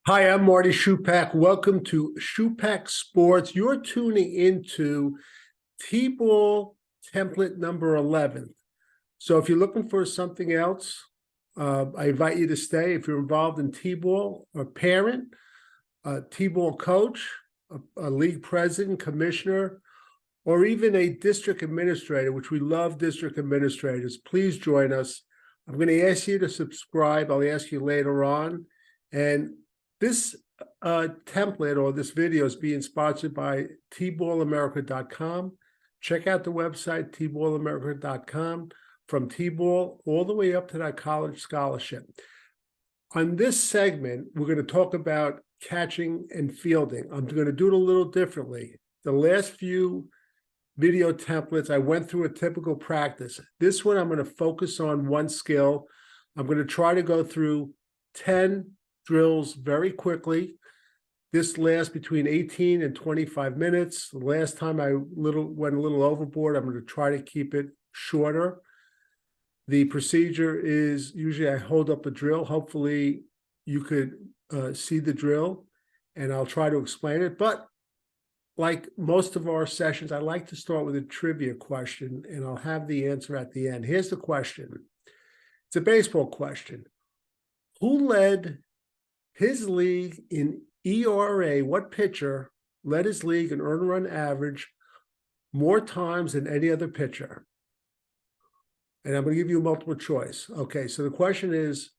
Hi, I'm Marty Schupak. Welcome to Schupak Sports. You're tuning into T-ball template number 11. So if you're looking for something else, I invite you to stay. If you're involved in T-ball, a parent, a T-ball coach, a league president, commissioner, or even a district administrator, which we love district administrators, please join us. I'm going to ask you to subscribe. I'll ask you later on. And this template or this video is being sponsored by tballamerica.com. Check out the website, tballamerica.com, from T-ball all the way up to that college scholarship. On this segment, we're going to talk about catching and fielding. I'm going to do it a little differently. The last few video templates, I went through a typical practice. This one, I'm going to focus on one skill. I'm going to try to go through 10 drills very quickly. This lasts between 18 and 25 minutes. The last time I went a little overboard, I'm going to try to keep it shorter. The procedure is usually I hold up a drill. Hopefully you could see the drill, and I'll try to explain it. But like most of our sessions, I like to start with a trivia question, and I'll have the answer at the end. Here's the question. It's a baseball question. Who led his league in ERA? What pitcher led his league in earned run average more times than any other pitcher? And I'm going to give you a multiple choice. Okay, so the question is,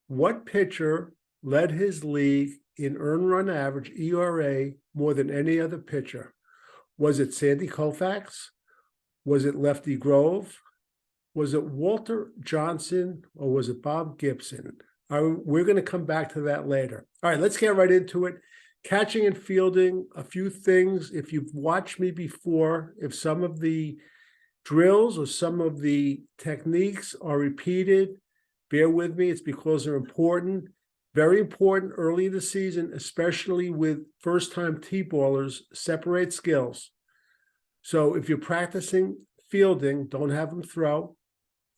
what pitcher led his league in earned run average, ERA, more than any other pitcher? Was it Sandy Koufax? Was it Lefty Grove? Was it Walter Johnson? Or was it Bob Gibson? We're going to come back to that later. All right, let's get right into it. Catching and fielding, a few things. If you've watched me before, if some of the drills or some of the techniques are repeated, bear with me. It's because they're important. Very important early in the season, especially with first-time T-ballers, separate skills. So if you're practicing fielding, don't have them throw.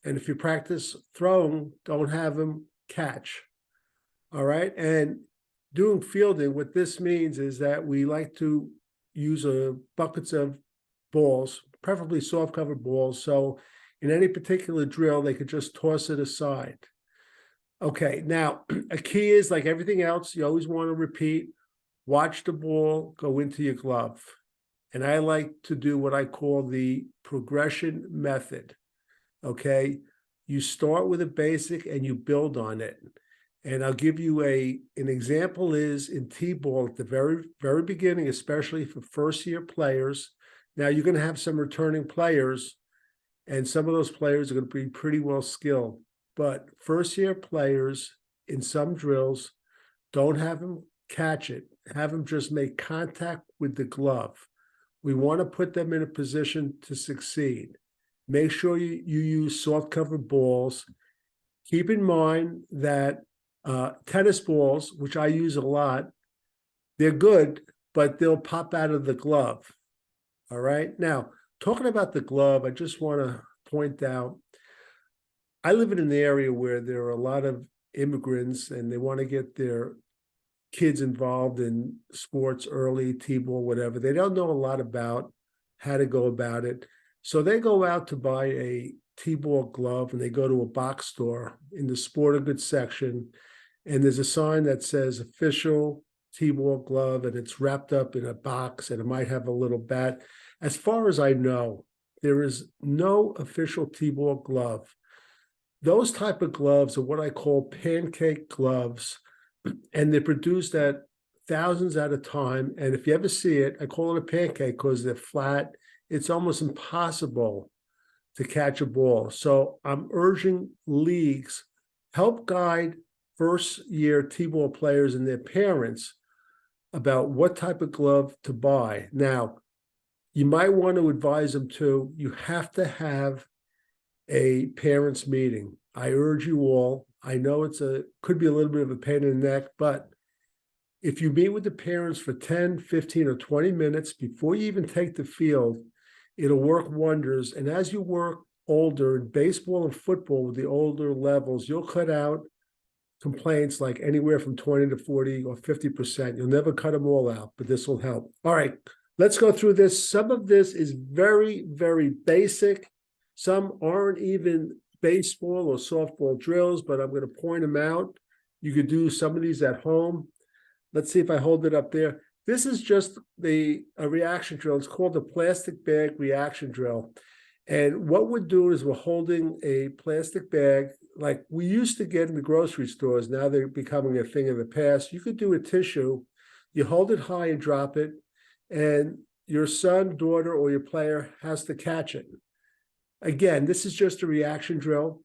And if you practice throwing, don't have them catch. All right. And doing fielding, what this means is that we like to use buckets of balls, preferably soft covered balls. So in any particular drill, they could just toss it aside. Okay. Now, a key is, like everything else, you always want to repeat, watch the ball go into your glove. And I like to do what I call the progression method. Okay. You start with a basic and you build on it. And I'll give you an example is in T-ball at the very, very beginning, especially for first-year players. Now, you're going to have some returning players, and some of those players are going to be pretty well skilled. But first-year players in some drills, don't have them catch it. Have them just make contact with the glove. We want to put them in a position to succeed. Make sure you use soft-covered balls. Keep in mind that tennis balls, which I use a lot, they're good, but they'll pop out of the glove. All right? Now, talking about the glove, I just want to point out, I live in an area where there are a lot of immigrants, and they want to get their kids involved in sports early, T-ball, whatever. They don't know a lot about how to go about it. So they go out to buy a T-ball glove, and they go to a box store in the sporting goods section, and there's a sign that says official T-ball glove, and it's wrapped up in a box, and it might have a little bat. As far as I know, there is no official T-ball glove. Those type of gloves are what I call pancake gloves, and they're produced at thousands at a time. And if you ever see it, I call it a pancake because they're flat. It's almost impossible to catch a ball. So I'm urging leagues, help guide first-year T-ball players and their parents about what type of glove to buy. Now, you might want to advise them too, you have to have a parents' meeting. I urge you all. I know could be a little bit of a pain in the neck, but if you meet with the parents for 10, 15, or 20 minutes before you even take the field, it'll work wonders. And as you work older in baseball and football with the older levels, you'll cut out complaints like anywhere from 20 to 40 or 50%. You'll never cut them all out, but this will help. All right, let's go through this. Some of this is very, very basic. Some aren't even baseball or softball drills, but I'm going to point them out. You could do some of these at home. Let's see if I hold it up there. This is just a reaction drill. It's called the plastic bag reaction drill. And what we're doing is we're holding a plastic bag like we used to get in the grocery stores. Now they're becoming a thing of the past. You could do a tissue. You hold it high and drop it, and your son, daughter, or your player has to catch it. Again, this is just a reaction drill.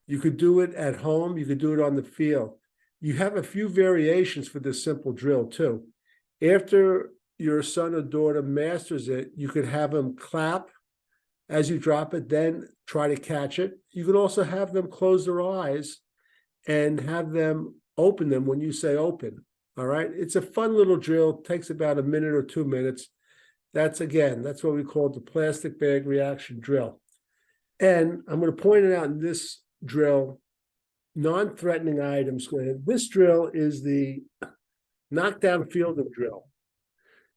You could do it at home. You could do it on the field. You have a few variations for this simple drill too. After your son or daughter masters it, you could have them clap as you drop it, then try to catch it. You could also have them close their eyes and have them open them when you say open. All right. It's a fun little drill. It takes about a minute or 2 minutes. That's what we call the plastic bag reaction drill. And I'm going to point it out in this drill, non-threatening items. This drill is the knockdown fielding drill.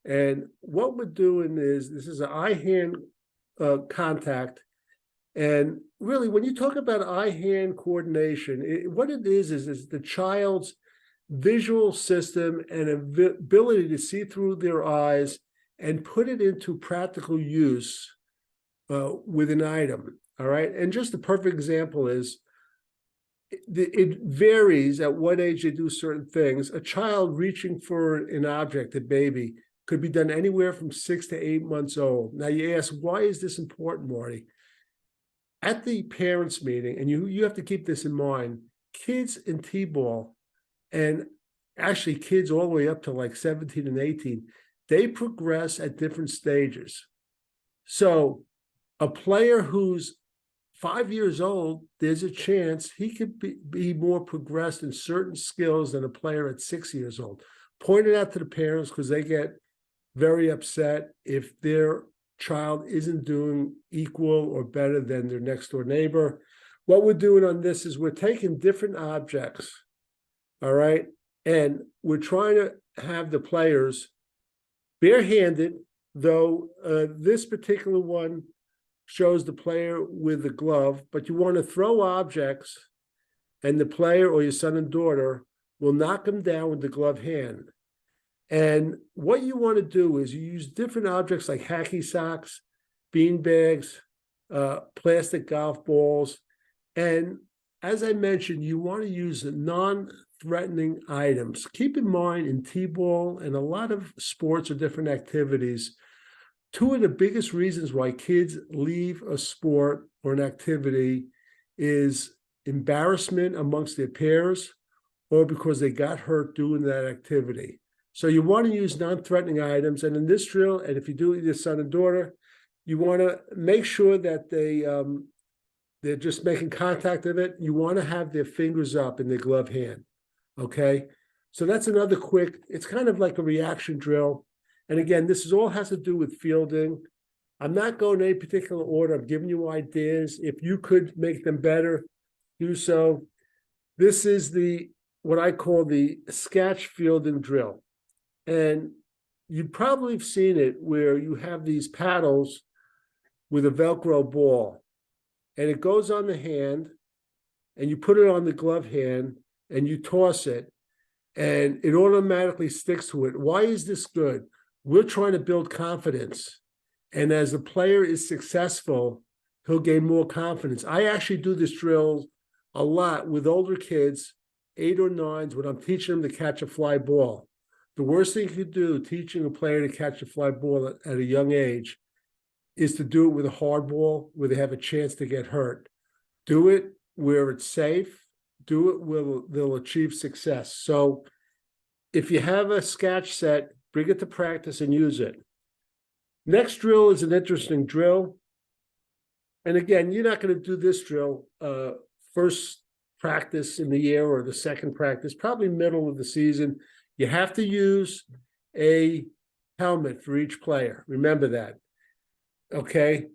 And what we're doing is, this is an eye-hand contact. And really, when you talk about eye-hand coordination, what it is the child's visual system and ability to see through their eyes and put it into practical use with an item. All right. And just a perfect example is, it varies at what age they do certain things. A child reaching for an object, a baby, could be done anywhere from 6 to 8 months old. Now you ask, why is this important, Marty? At the parents' meeting, and you have to keep this in mind, kids in T-ball, and actually kids all the way up to like 17 and 18, they progress at different stages. So a player who's 5 years old, there's a chance he could be more progressed in certain skills than a player at 6 years old. Point it out to the parents because they get very upset if their child isn't doing equal or better than their next door neighbor. What we're doing on this is we're taking different objects, all right, and we're trying to have the players barehanded, though this particular one shows the player with the glove, but you want to throw objects and the player or your son and daughter will knock them down with the gloved hand. And what you want to do is you use different objects like hacky sacks, bean bags, plastic golf balls. And as I mentioned, you want to use non-threatening items. Keep in mind, in T-ball and a lot of sports or different activities, two of the biggest reasons why kids leave a sport or an activity is embarrassment amongst their peers or because they got hurt doing that activity. So you want to use non-threatening items. And in this drill, and if you do it with your son and daughter, you want to make sure that they're just making contact of it. You want to have their fingers up in their glove hand, okay? So that's another quick, it's kind of like a reaction drill. And again, this all has to do with fielding. I'm not going in any particular order. I'm giving you ideas. If you could make them better, do so. This is what I call the sketch fielding drill. And you've probably seen it where you have these paddles with a Velcro ball. And it goes on the hand, and you put it on the glove hand, and you toss it, and it automatically sticks to it. Why is this good? We're trying to build confidence. And as the player is successful, he'll gain more confidence. I actually do this drill a lot with older kids, 8 or 9s, when I'm teaching them to catch a fly ball. The worst thing you could do, teaching a player to catch a fly ball at a young age, is to do it with a hard ball where they have a chance to get hurt. Do it where it's safe. Do it where they'll achieve success. So if you have a sketch set, bring it to practice and use it. Next drill is an interesting drill. And again, you're not going to do this drill first practice in the year or the second practice, probably middle of the season. You have to use a helmet for each player. Remember that. Okay?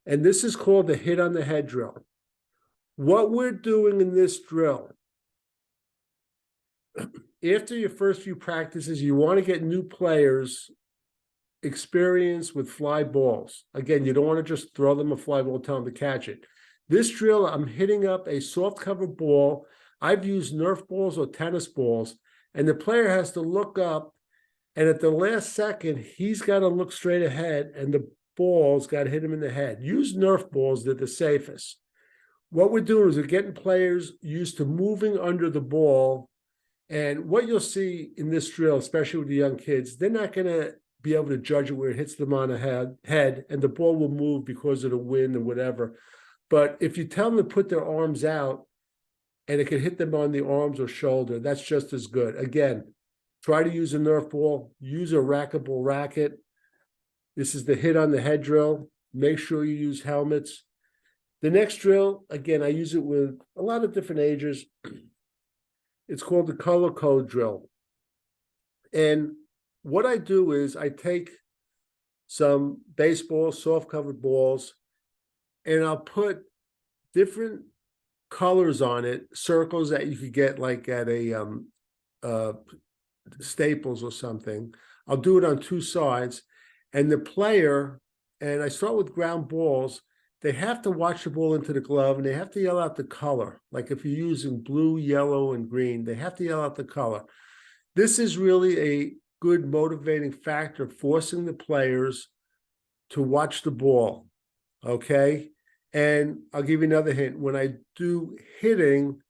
And this is called the hit on the head drill. What we're doing in this drill after your first few practices, you want to get new players experience with fly balls. Again, you don't want to just throw them a fly ball, tell them to catch it. This drill, I'm hitting up a soft cover ball. I've used Nerf balls or tennis balls, and the player has to look up, and at the last second, he's got to look straight ahead, and the ball's got to hit him in the head. Use Nerf balls, they're the safest. What we're doing is we're getting players used to moving under the ball. And what you'll see in this drill, especially with the young kids, they're not going to be able to judge it where it hits them on the head, and the ball will move because of the wind or whatever. But if you tell them to put their arms out and it can hit them on the arms or shoulder, that's just as good. Again, try to use a Nerf ball, use a rackable racket. This is the hit on the head drill. Make sure you use helmets. The next drill, again, I use it with a lot of different ages. It's called the color code drill. And what I do is I take some baseballs, soft covered balls, and I'll put different colors on it, circles that you could get like at a Staples or something. I'll do it on two sides, and the player, and I start with ground balls, they have to watch the ball into the glove, and they have to yell out the color. Like if you're using blue, yellow, and green, they have to yell out the color. This is really a good motivating factor, forcing the players to watch the ball, okay? And I'll give you another hint. When I do hitting,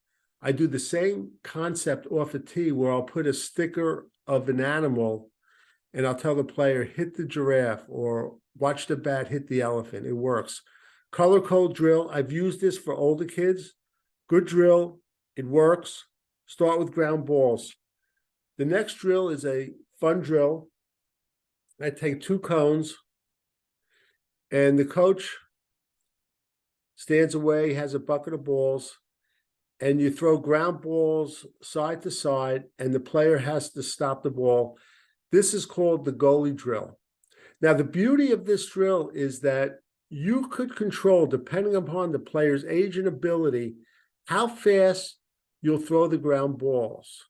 I do the same concept off a tee where I'll put a sticker of an animal and I'll tell the player, hit the giraffe or watch the bat hit the elephant. It works. Color code drill. I've used this for older kids. Good drill. It works. Start with ground balls. The next drill is a fun drill. I take two cones and the coach stands away, has a bucket of balls, and you throw ground balls side to side, and the player has to stop the ball. This is called the goalie drill. Now, the beauty of this drill is that you could control, depending upon the player's age and ability, how fast you'll throw the ground balls.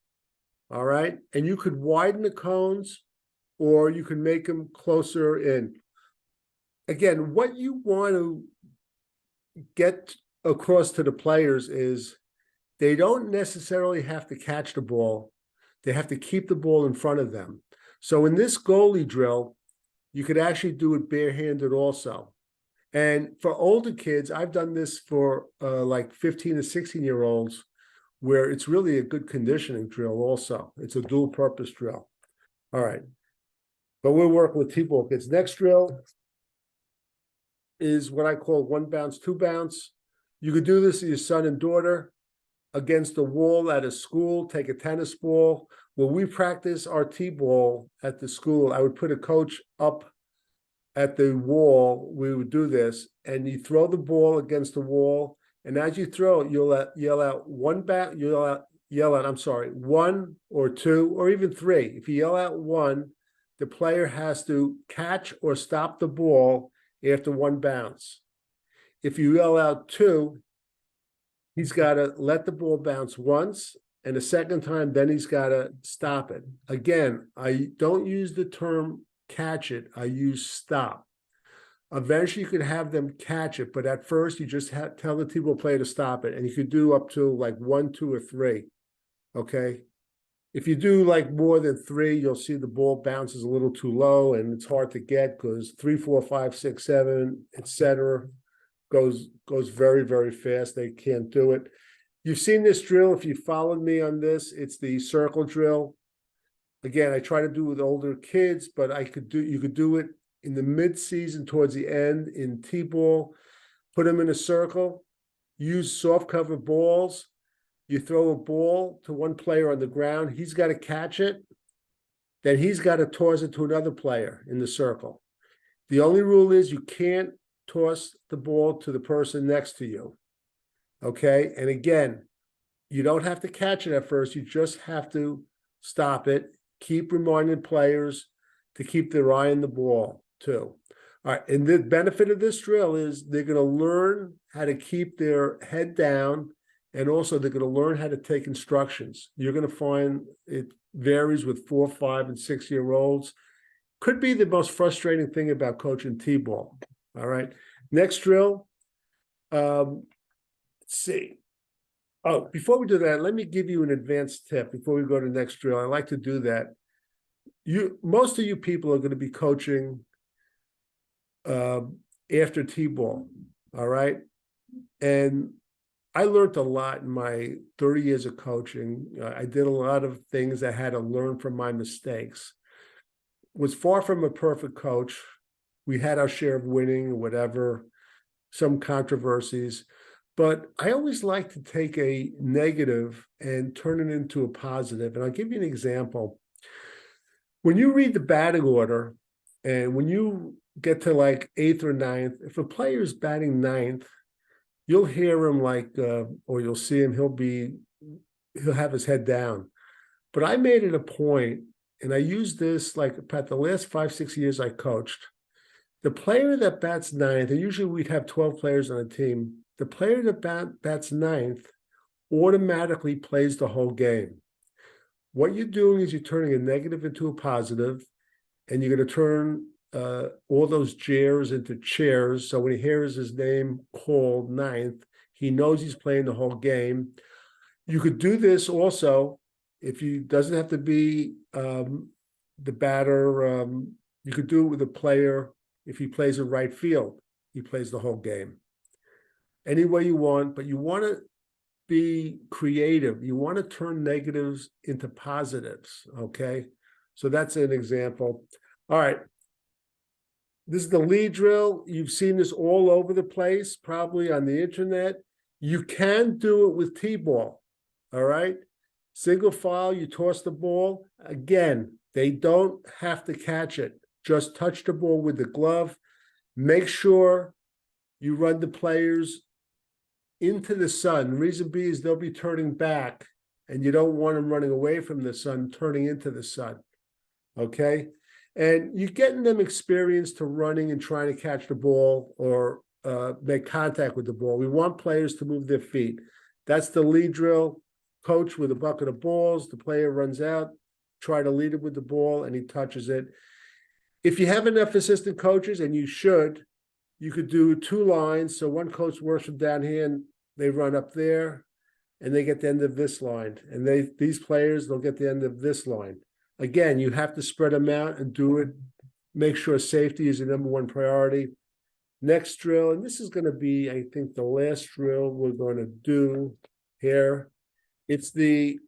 All right? And you could widen the cones, or you can make them closer in. Again, what you want to get across to the players is they don't necessarily have to catch the ball. They have to keep the ball in front of them. So in this goalie drill, you could actually do it barehanded also. And for older kids, I've done this for like 15 to 16-year-olds, where it's really a good conditioning drill also. It's a dual purpose drill. All right. But we're working with T-ball kids. Next drill is what I call one bounce, two bounce. You could do this with your son and daughter against the wall at a school. Take a tennis ball. When we practice our T-ball at the school, I would put a coach up at the wall. We would do this, and you throw the ball against the wall, and as you throw it, you'll yell out one bounce. Yell out, I'm sorry, one or two or even three. If you yell out one, the player has to catch or stop the ball after one bounce. If you yell out two, he's got to let the ball bounce once, and the second time, then he's got to stop it. Again, I don't use the term catch it, I use stop. Eventually, you could have them catch it, but at first, you just tell the T-ball player to stop it, and you could do up to like one, two, or three, okay? If you do like more than three, you'll see the ball bounces a little too low, and it's hard to get because 3, 4, 5, 6, 7, etc. goes very, very fast. They can't do it. You've seen this drill. If you followed me on this, it's the circle drill. Again, I try to do it with older kids, but you could do it in the mid-season towards the end in T-ball. Put them in a circle. Use soft cover balls. You throw a ball to one player on the ground. He's got to catch it. Then he's got to toss it to another player in the circle. The only rule is you can't toss the ball to the person next to you. Okay? And again, you don't have to catch it at first. You just have to stop it. Keep reminding players to keep their eye on the ball too. All right. And the benefit of this drill is they're going to learn how to keep their head down And also they're going to learn how to take instructions. You're going to find it varies with 4, 5, and 6-year-olds. Could be the most frustrating thing about coaching T-ball. All right. Next drill. Let's see. Oh, before we do that, let me give you an advanced tip before we go to the next drill. I like to do that. Most of you people are going to be coaching after T-ball. All right. And I learned a lot in my 30 years of coaching. I did a lot of things I had to learn from my mistakes. Was far from a perfect coach. We had our share of winning, whatever, some controversies. But I always like to take a negative and turn it into a positive. And I'll give you an example. When you read the batting order, and when you get to like 8th or 9th, if a player is batting 9th, you'll hear him or you'll see him, he'll have his head down. But I made it a point, and I used this like about the last 5, 6 years I coached. The player that bats 9th, and usually we'd have 12 players on a team, the player that bats 9th automatically plays the whole game. What you're doing is you're turning a negative into a positive, and you're going to turn all those chairs into chairs. So when he hears his name called 9th, he knows he's playing the whole game. You could do this also if you doesn't have to be the batter. You could do it with a player. If he plays in right field, he plays the whole game. Any way you want, but you want to be creative. You want to turn negatives into positives, okay? So that's an example. All right. This is the lead drill. You've seen this all over the place, probably on the internet. You can do it with T-ball, all right? Single file, you toss the ball. Again, they don't have to catch it. Just touch the ball with the glove. Make sure you run the players into the sun. The reason being is they'll be turning back, and you don't want them running away from the sun, turning into the sun, okay? And you're getting them experience to running and trying to catch the ball or make contact with the ball. We want players to move their feet. That's the lead drill. Coach with a bucket of balls. The player runs out, try to lead it with the ball, and he touches it. If you have enough assistant coaches, and you should, you could do 2 lines. So one coach works from down here, and they run up there, and they get the end of this line. And these players, they'll get the end of this line. Again, you have to spread them out and do it. Make sure safety is the #1 priority. Next drill, and this is going to be, I think, the last drill we're going to do here. It's the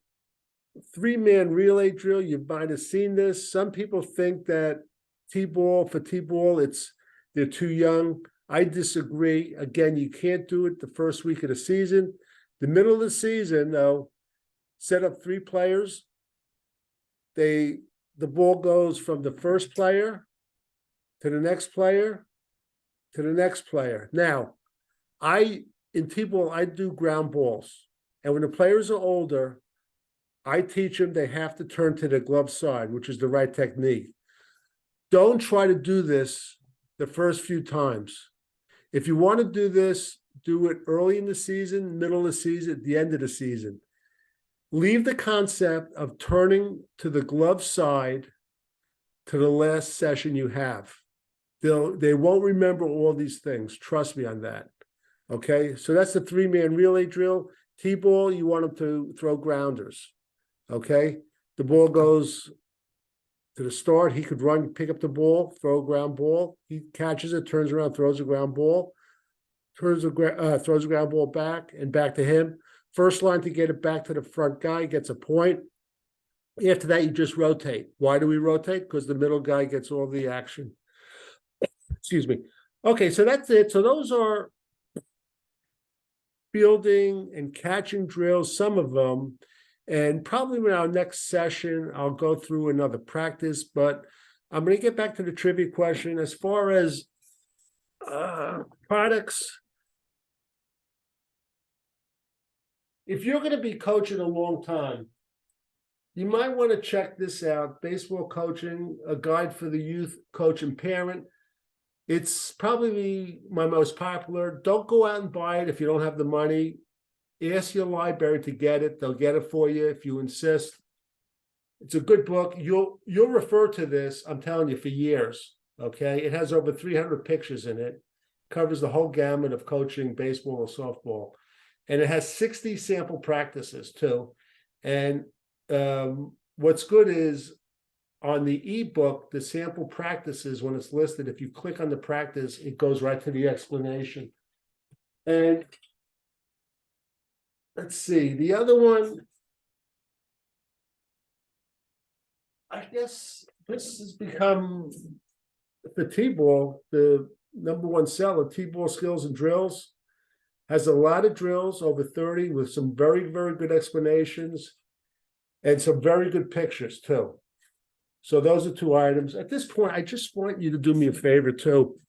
3-man relay drill. You might have seen this. Some people think that T-ball, they're too young. I disagree. Again, you can't do it the first week of the season. The middle of the season, though, set up 3 players. The ball goes from the first player to the next player to the next player. Now, in T-ball, I do ground balls. And when the players are older, I teach them they have to turn to the glove side, which is the right technique. Don't try to do this the first few times. If you want to do this, do it early in the season, middle of the season, at the end of the season. Leave the concept of turning to the glove side to the last session you have. They won't remember all these things. Trust me on that. Okay, so that's the 3-man relay drill. T-ball, you want them to throw grounders. Okay, the ball goes to the start. He could run, pick up the ball, throw a ground ball. He catches it, turns around, throws a ground ball, throws a ground ball back and back to him. First line to get it back to the front guy gets a point. After that, you just rotate. Why do we rotate? Because the middle guy gets all the action. Excuse me. Okay, so that's it. So those are fielding and catching drills, some of them. And probably in our next session, I'll go through another practice. But I'm going to get back to the trivia question. As far as products, if you're going to be coaching a long time, you might want to check this out. Baseball Coaching, a guide for the youth coach and parent. It's probably my most popular. Don't go out and buy it if you don't have the money. ask your library to get it. They'll get it for you if you insist. It's a good book. You'll refer to this, I'm telling you, for years. Okay. It has over 300 pictures in it, covers the whole gamut of coaching, baseball and softball. And it has 60 sample practices too. And what's good is on the ebook, the sample practices, when it's listed, if you click on the practice, it goes right to the explanation. And let's see, the other one, I guess this has become the T-ball, the #1 seller, T-ball skills and drills. Has a lot of drills, over 30, with some very, very good explanations and some very good pictures too. So those are 2 items. At this point, I just want you to do me a favor too.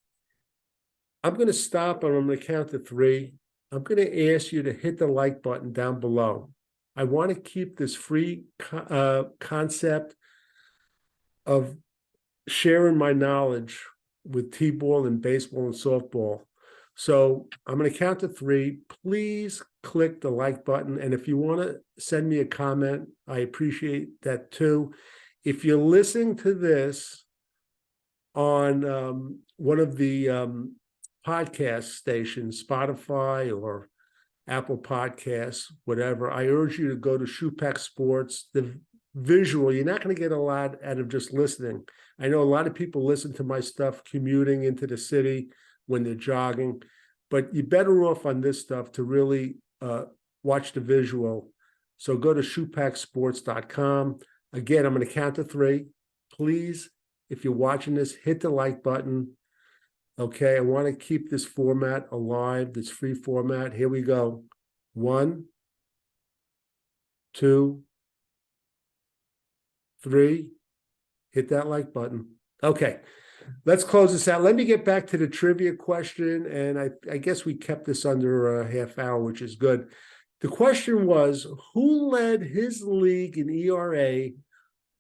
I'm going to stop and I'm going to count to 3. I'm going to ask you to hit the like button down below. I want to keep this free concept of sharing my knowledge with T-ball and baseball and softball. So I'm going to count to 3. Please click the like button. And if you want to send me a comment, I appreciate that too. If you're listening to this on one of the podcast stations, Spotify or Apple Podcasts, whatever, I urge you to go to Schupak Sports. The visual, you're not going to get a lot out of just listening. I know a lot of people listen to my stuff commuting into the city when they're jogging, but you're better off on this stuff to really watch the visual. So go to schupaksports.com. Again, I'm going to count to 3. Please, if you're watching this, hit the like button. Okay, I want to keep this format alive, this free format. Here we go. 1, 2, 3. Hit that like button. Okay, let's close this out. Let me get back to the trivia question. And I guess we kept this under a half hour, which is good. The question was, who led his league in ERA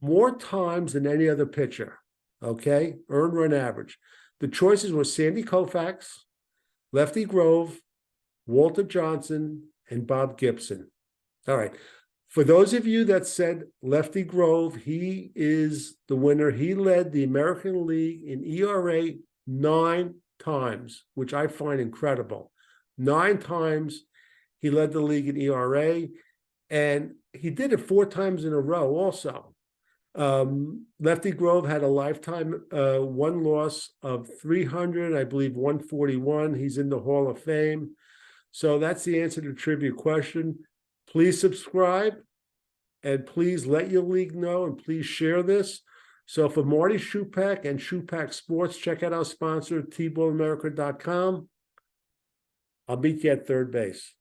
more times than any other pitcher? Okay, earned run average. The choices were Sandy Koufax, Lefty Grove, Walter Johnson, and Bob Gibson. All right. For those of you that said Lefty Grove, he is the winner. He led the American League in ERA 9 times, which I find incredible. 9 times he led the league in ERA, and he did it 4 times in a row also. Lefty Grove had a lifetime one loss of 300, I believe 141. He's in the Hall of Fame. So that's the answer to the trivia question. Please subscribe and please let your league know and please share this. So for Marty Schupak and Schupak Sports, check out our sponsor, tballamerica.com. I'll meet you at third base.